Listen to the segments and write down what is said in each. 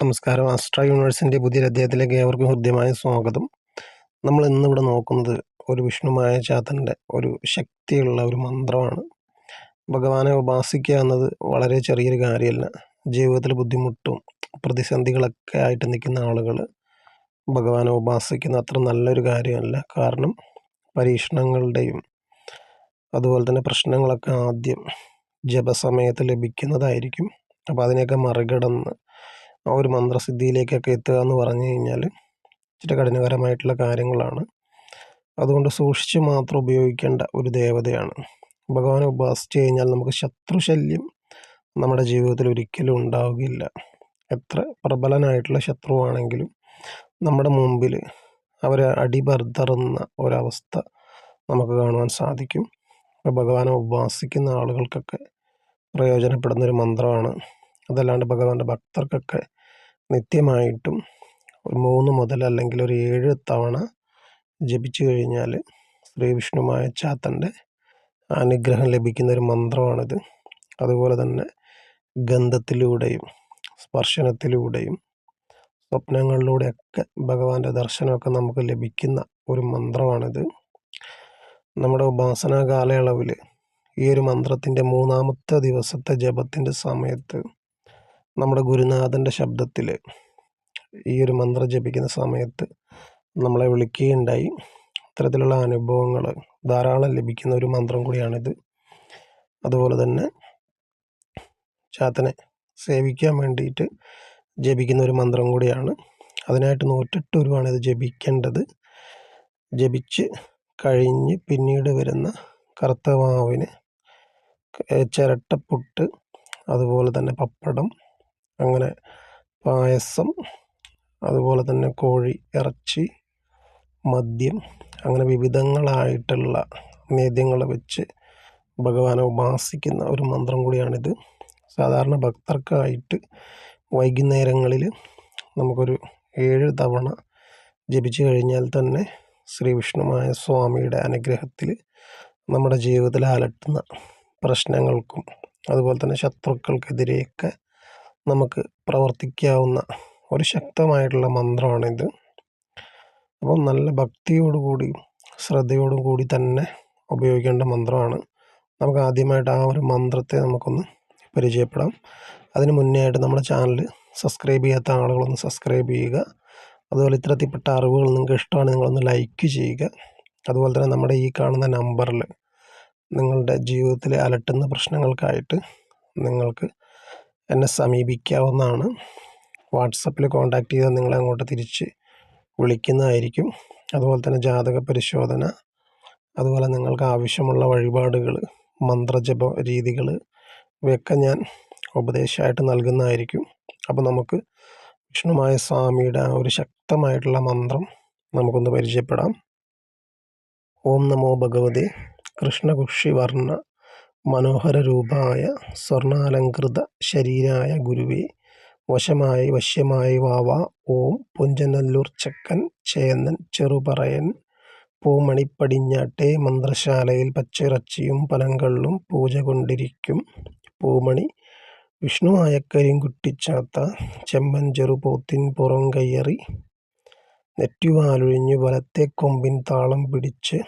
നമസ്കാരം. ആസ്ട്ര യൂണിവേഴ്സിൻ്റെ പുതിയൊരു അധ്യായത്തിലേക്ക് ഏവർക്കും ഹൃദ്യമായ സ്വാഗതം. നമ്മൾ ഇന്നിവിടെ നോക്കുന്നത് ഒരു വിഷ്ണുമായ ചാത്തൻ്റെ ഒരു ശക്തിയുള്ള ഒരു മന്ത്രമാണ്. ഭഗവാനെ ഉപാസിക്കുക എന്നത് വളരെ ചെറിയൊരു കാര്യമല്ല. ജീവിതത്തിൽ ബുദ്ധിമുട്ടും പ്രതിസന്ധികളൊക്കെ ആയിട്ട് നിൽക്കുന്ന ആളുകൾ ഭഗവാനെ ഉപാസിക്കുന്ന അത്ര നല്ലൊരു കാര്യമല്ല. കാരണം പരീക്ഷണങ്ങളുടെയും അതുപോലെ തന്നെ പ്രശ്നങ്ങളൊക്കെ ആദ്യം ജപസമയത്ത് ലഭിക്കുന്നതായിരിക്കും. അപ്പോൾ അതിനെയൊക്കെ മറികടന്ന് ആ ഒരു മന്ത്രസിദ്ധിയിലേക്കൊക്കെ എത്തുക എന്ന് പറഞ്ഞു കഴിഞ്ഞാൽ ഇച്ചിരി കഠിനകരമായിട്ടുള്ള കാര്യങ്ങളാണ്. അതുകൊണ്ട് സൂക്ഷിച്ച് മാത്രം ഉപയോഗിക്കേണ്ട ഒരു ദേവതയാണ്. ഭഗവാനെ ഉപാസിച്ച് കഴിഞ്ഞാൽ നമുക്ക് ശത്രുശല്യം നമ്മുടെ ജീവിതത്തിൽ ഒരിക്കലും ഉണ്ടാവുകയില്ല. എത്ര പ്രബലനായിട്ടുള്ള ശത്രുവാണെങ്കിലും നമ്മുടെ മുമ്പിൽ അവരെ അടിപർത്തറുന്ന ഒരവസ്ഥ നമുക്ക് കാണുവാൻ സാധിക്കും. അപ്പോൾ ഭഗവാനെ ഉപാസിക്കുന്ന ആളുകൾക്കൊക്കെ പ്രയോജനപ്പെടുന്നൊരു മന്ത്രമാണ്. അതല്ലാണ്ട് ഭഗവാന്റെ ഭക്തർക്കൊക്കെ നിത്യമായിട്ടും ഒരു 3 മുതൽ അല്ലെങ്കിൽ ഒരു 7 തവണ ജപിച്ചു കഴിഞ്ഞാൽ ശ്രീ വിഷ്ണുമായ ചാത്തൻ്റെ അനുഗ്രഹം ലഭിക്കുന്ന ഒരു മന്ത്രമാണിത്. അതുപോലെ തന്നെ ഗന്ധത്തിലൂടെയും സ്പർശനത്തിലൂടെയും സ്വപ്നങ്ങളിലൂടെയൊക്കെ ഭഗവാന്റെ ദർശനമൊക്കെ നമുക്ക് ലഭിക്കുന്ന ഒരു മന്ത്രമാണിത്. നമ്മുടെ ഉപാസനാ കാലയളവിൽ ഈ ഒരു മന്ത്രത്തിൻ്റെ 3-ാമത്തെ ദിവസത്തെ ജപത്തിൻ്റെ സമയത്ത് നമ്മുടെ ഗുരുനാഥൻ്റെ ശബ്ദത്തിൽ ഈ ഒരു മന്ത്രം ജപിക്കുന്ന സമയത്ത് നമ്മളെ വിളിക്കുകയുണ്ടായി. ഇത്തരത്തിലുള്ള അനുഭവങ്ങൾ ധാരാളം ലഭിക്കുന്ന ഒരു മന്ത്രം കൂടിയാണിത്. അതുപോലെ തന്നെ ചാത്തനെ സേവിക്കാൻ വേണ്ടിയിട്ട് ജപിക്കുന്ന ഒരു മന്ത്രം കൂടിയാണ്. അതിനായിട്ട് 108 ഉരുവാണ് ഇത് ജപിക്കേണ്ടത്. ജപിച്ച് കഴിഞ്ഞ് പിന്നീട് വരുന്ന കർത്തവാവിന് ചിരട്ടപ്പുട്ട്, അതുപോലെ തന്നെ പപ്പടം, അങ്ങനെ പായസം, അതുപോലെ തന്നെ കോഴി ഇറച്ചി, മദ്യം, അങ്ങനെ വിവിധങ്ങളായിട്ടുള്ള നേദ്യങ്ങൾ വെച്ച് ഭഗവാനെ ഉപാസിക്കുന്ന ഒരു മന്ത്രം കൂടിയാണിത്. സാധാരണ ഭക്തർക്കായിട്ട് വൈകുന്നേരങ്ങളിൽ നമുക്കൊരു 7 തവണ ജപിച്ചു കഴിഞ്ഞാൽ തന്നെ ശ്രീ വിഷ്ണുമായ സ്വാമിയുടെ അനുഗ്രഹത്തിൽ നമ്മുടെ ജീവിതത്തിൽ അലട്ടുന്ന പ്രശ്നങ്ങൾക്കും അതുപോലെ തന്നെ ശത്രുക്കൾക്കെതിരെയൊക്കെ നമുക്ക് പ്രവർത്തിക്കാവുന്ന ഒരു ശക്തമായിട്ടുള്ള മന്ത്രമാണിത്. അപ്പം നല്ല ഭക്തിയോടുകൂടി ശ്രദ്ധയോടും കൂടി തന്നെ ഉപയോഗിക്കേണ്ട മന്ത്രമാണ്. നമുക്ക് ആദ്യമായിട്ട് ആ ഒരു മന്ത്രത്തെ നമുക്കൊന്ന് പരിചയപ്പെടാം. അതിന് മുന്നേ ആയിട്ട് നമ്മുടെ ചാനൽ സബ്സ്ക്രൈബ് ചെയ്യാത്ത ആളുകളൊന്ന് സബ്സ്ക്രൈബ് ചെയ്യുക. അതുപോലെ ഇത്തരത്തിൽപ്പെട്ട അറിവുകൾ നിങ്ങൾക്ക് ഇഷ്ടമാണ് നിങ്ങളൊന്ന് ലൈക്ക് ചെയ്യുക. അതുപോലെ തന്നെ നമ്മുടെ ഈ കാണുന്ന നമ്പറിൽ നിങ്ങളുടെ ജീവിതത്തിൽ അലട്ടുന്ന പ്രശ്നങ്ങൾക്കായിട്ട് നിങ്ങൾക്ക് എന്നെ സമീപിക്കാവുന്നതാണ്. വാട്സപ്പിൽ കോൺടാക്റ്റ് ചെയ്താൽ നിങ്ങളെ അങ്ങോട്ട് തിരിച്ച് വിളിക്കുന്നതായിരിക്കും. അതുപോലെ തന്നെ ജാതക പരിശോധന, അതുപോലെ നിങ്ങൾക്ക് ആവശ്യമുള്ള വഴിപാടുകൾ, മന്ത്രജപ രീതികൾ ഇവയൊക്കെ ഞാൻ ഉപദേശമായിട്ട് നൽകുന്നതായിരിക്കും. അപ്പോൾ നമുക്ക് വിഷ്ണുമായ സ്വാമിയുടെ ആ ഒരു ശക്തമായിട്ടുള്ള മന്ത്രം നമുക്കൊന്ന് പരിചയപ്പെടാം. ഓം നമോ ഭഗവതേ കൃഷ്ണകുക്ഷിവർണ്ണ മനോഹര രൂപായ സ്വർണാലങ്കൃത ശരീരായ ഗുരുവേ വശമായി വശ്യമായി വാവ ഓം പുഞ്ചനല്ലൂർ ചക്കൻ ചേന്നൻ ചെറുപറയൻ പൂമണിപ്പടിഞ്ഞാട്ടെ മന്ത്രശാലയിൽ പച്ചിറച്ചിയും പനങ്കള്ളും പൂജ കൊണ്ടിരിക്കും പൂമണി വിഷ്ണുവായ കരിങ്കുട്ടിച്ചാത്ത ചെമ്മൻ ചെറുപോത്തിൻ പുറം കയ്യറി നെറ്റുവാലൊഴിഞ്ഞ് വലത്തെ കൊമ്പിൻ താളം പിടിച്ച്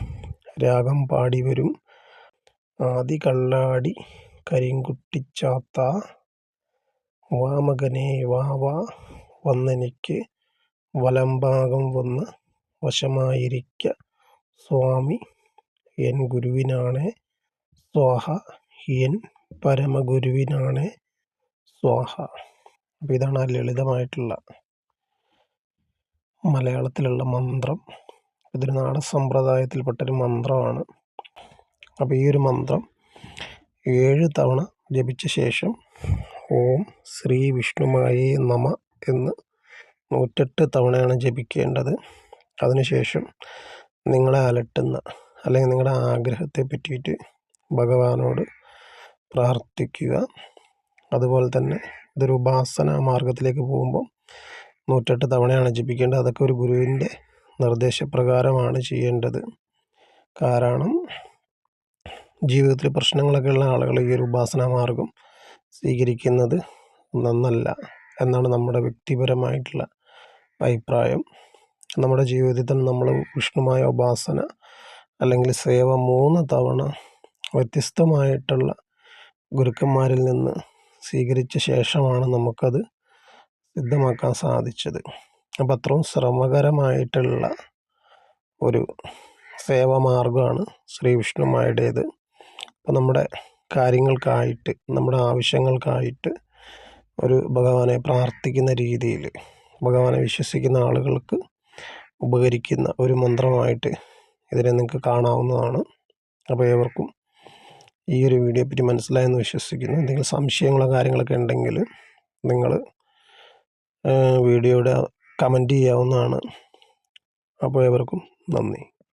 രാഗം പാടിവരും ആദി കള്ളാടി കരിങ്കുട്ടിച്ചാത്ത വാമകനെ വാവ വന്നെനിക്ക് വലംഭാഗം വന്ന് വശമായിരിക്ക സ്വാമി എൻ ഗുരുവിനാണേ സ്വാഹ എൻ പരമഗുരുവിനാണേ സ്വാഹ. അപ്പോൾ ഇതാണ് ആ ലളിതമായിട്ടുള്ള മലയാളത്തിലുള്ള മന്ത്രം. ഇതൊരു നാടൻ സമ്പ്രദായത്തിൽപ്പെട്ടൊരു മന്ത്രമാണ്. അപ്പോൾ ഈ ഒരു മന്ത്രം 7 തവണ ജപിച്ച ശേഷം ഓം ശ്രീ വിഷ്ണുമായേ നമ എന്ന് 108 തവണയാണ് ജപിക്കേണ്ടത്. അതിനുശേഷം നിങ്ങളെ അലട്ടുന്ന അല്ലെങ്കിൽ നിങ്ങളുടെ ആഗ്രഹത്തെ പറ്റിയിട്ട് ഭഗവാനോട് പ്രാർത്ഥിക്കുക. അതുപോലെ തന്നെ ഇതൊരു ഉപാസന മാർഗത്തിലേക്ക് പോകുമ്പോൾ 108 തവണയാണ് ജപിക്കേണ്ടത്. അതൊക്കെ ഒരു ഗുരുവിൻ്റെ നിർദ്ദേശപ്രകാരമാണ് ചെയ്യേണ്ടത്. കാരണം ജീവിതത്തിൽ പ്രശ്നങ്ങളൊക്കെ ഉള്ള ആളുകൾ ഈ ഒരു ഉപാസനാ മാർഗം സ്വീകരിക്കുന്നത് നന്നല്ല. എന്നാണ് നമ്മുടെ വ്യക്തിപരമായിട്ടുള്ള അഭിപ്രായം. നമ്മുടെ ജീവിതത്തിൽ നമ്മൾ വിഷ്ണുമായ ഉപാസന അല്ലെങ്കിൽ സേവ 3 തവണ വ്യത്യസ്തമായിട്ടുള്ള ഗുരുക്കന്മാരിൽ നിന്ന് സ്വീകരിച്ച ശേഷമാണ് നമുക്കത് സിദ്ധമാക്കാൻ സാധിച്ചത്. അപ്പം അത്രയും ശ്രമകരമായിട്ടുള്ള ഒരു സേവാമാർഗമാണ് ശ്രീ വിഷ്ണുമായുടേത്. അപ്പം നമ്മുടെ കാര്യങ്ങൾക്കായിട്ട്, നമ്മുടെ ആവശ്യങ്ങൾക്കായിട്ട് ഒരു ഭഗവാനെ പ്രാർത്ഥിക്കുന്ന രീതിയിൽ ഭഗവാനെ വിശ്വസിക്കുന്ന ആളുകൾക്ക് ഉപകരിക്കുന്ന ഒരു മന്ത്രമായിട്ട് ഇതിനെ നിങ്ങൾക്ക് കാണാവുന്നതാണ്. അപ്പോൾ ഏവർക്കും ഈ ഒരു വീഡിയോ പറ്റി മനസ്സിലായെന്ന് വിശ്വസിക്കുന്നു. എന്തെങ്കിലും സംശയങ്ങളോ കാര്യങ്ങളൊക്കെ ഉണ്ടെങ്കിൽ നിങ്ങൾ വീഡിയോയുടെ കമൻറ്റ് ചെയ്യാവുന്നതാണ്. അപ്പോൾ ഏവർക്കും നന്ദി.